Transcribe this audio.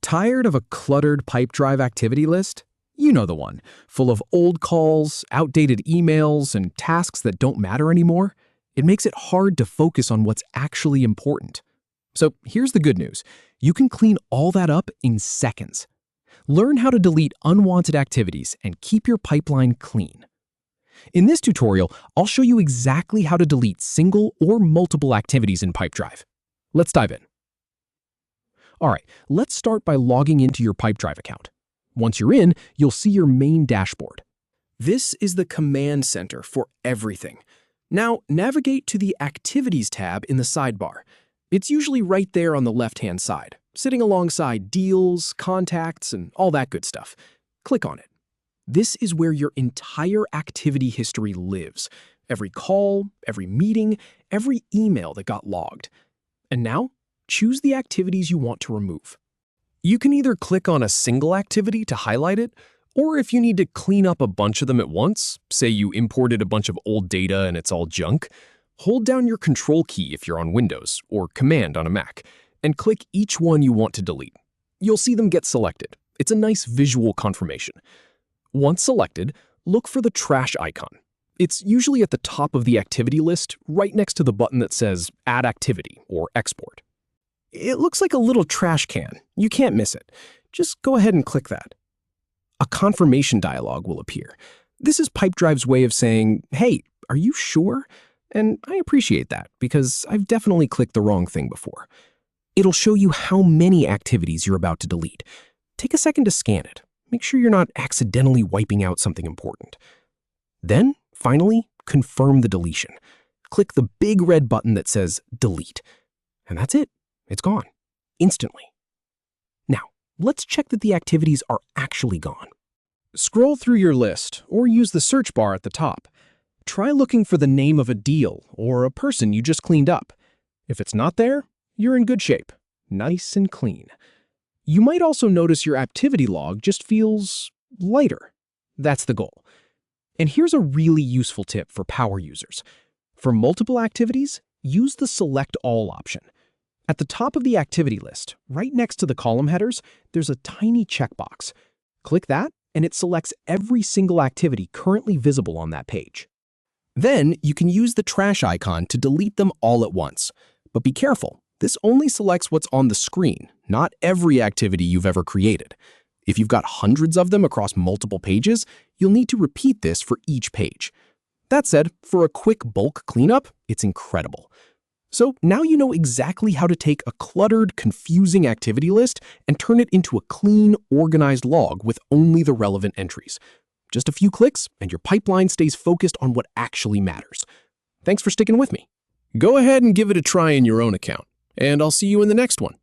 Tired of a cluttered Pipedrive activity list? You know the one, full of old calls, outdated emails, and tasks that don't matter anymore. It makes it hard to focus on what's actually important. So here's the good news. You can clean all that up in seconds. Learn how to delete unwanted activities and keep your pipeline clean. In this tutorial, I'll show you exactly how to delete single or multiple activities in Pipedrive. Let's dive in. All right, let's start by logging into your Pipedrive account. Once you're in, you'll see your main dashboard. This is the command center for everything. Now, navigate to the Activities tab in the sidebar. It's usually right there on the left-hand side, sitting alongside deals, contacts, and all that good stuff. Click on it. This is where your entire activity history lives. Every call, every meeting, every email that got logged. And now, choose the activities you want to remove. You can either click on a single activity to highlight it, or if you need to clean up a bunch of them at once, say you imported a bunch of old data and it's all junk, hold down your Control key if you're on Windows, or Command on a Mac, and click each one you want to delete. You'll see them get selected. It's a nice visual confirmation. Once selected, look for the trash icon. It's usually at the top of the activity list, right next to the button that says Add Activity or Export. It looks like a little trash can. You can't miss it. Just go ahead and click that. A confirmation dialog will appear. This is Pipedrive's way of saying, hey, are you sure? And I appreciate that because I've definitely clicked the wrong thing before. It'll show you how many activities you're about to delete. Take a second to scan it. Make sure you're not accidentally wiping out something important. Then, finally, confirm the deletion. Click the big red button that says Delete. And that's it. It's gone. Instantly. Now, let's check that the activities are actually gone. Scroll through your list or use the search bar at the top. Try looking for the name of a deal or a person you just cleaned up. If it's not there, you're in good shape. Nice and clean. You might also notice your activity log just feels lighter. That's the goal. And here's a really useful tip for power users. For multiple activities, use the Select All option. At the top of the activity list, right next to the column headers, there's a tiny checkbox. Click that, and it selects every single activity currently visible on that page. Then you can use the trash icon to delete them all at once. But be careful, this only selects what's on the screen, not every activity you've ever created. If you've got hundreds of them across multiple pages, you'll need to repeat this for each page. That said, for a quick bulk cleanup, it's incredible. So now you know exactly how to take a cluttered, confusing activity list and turn it into a clean, organized log with only the relevant entries. Just a few clicks, and your pipeline stays focused on what actually matters. Thanks for sticking with me. Go ahead and give it a try in your own account, and I'll see you in the next one.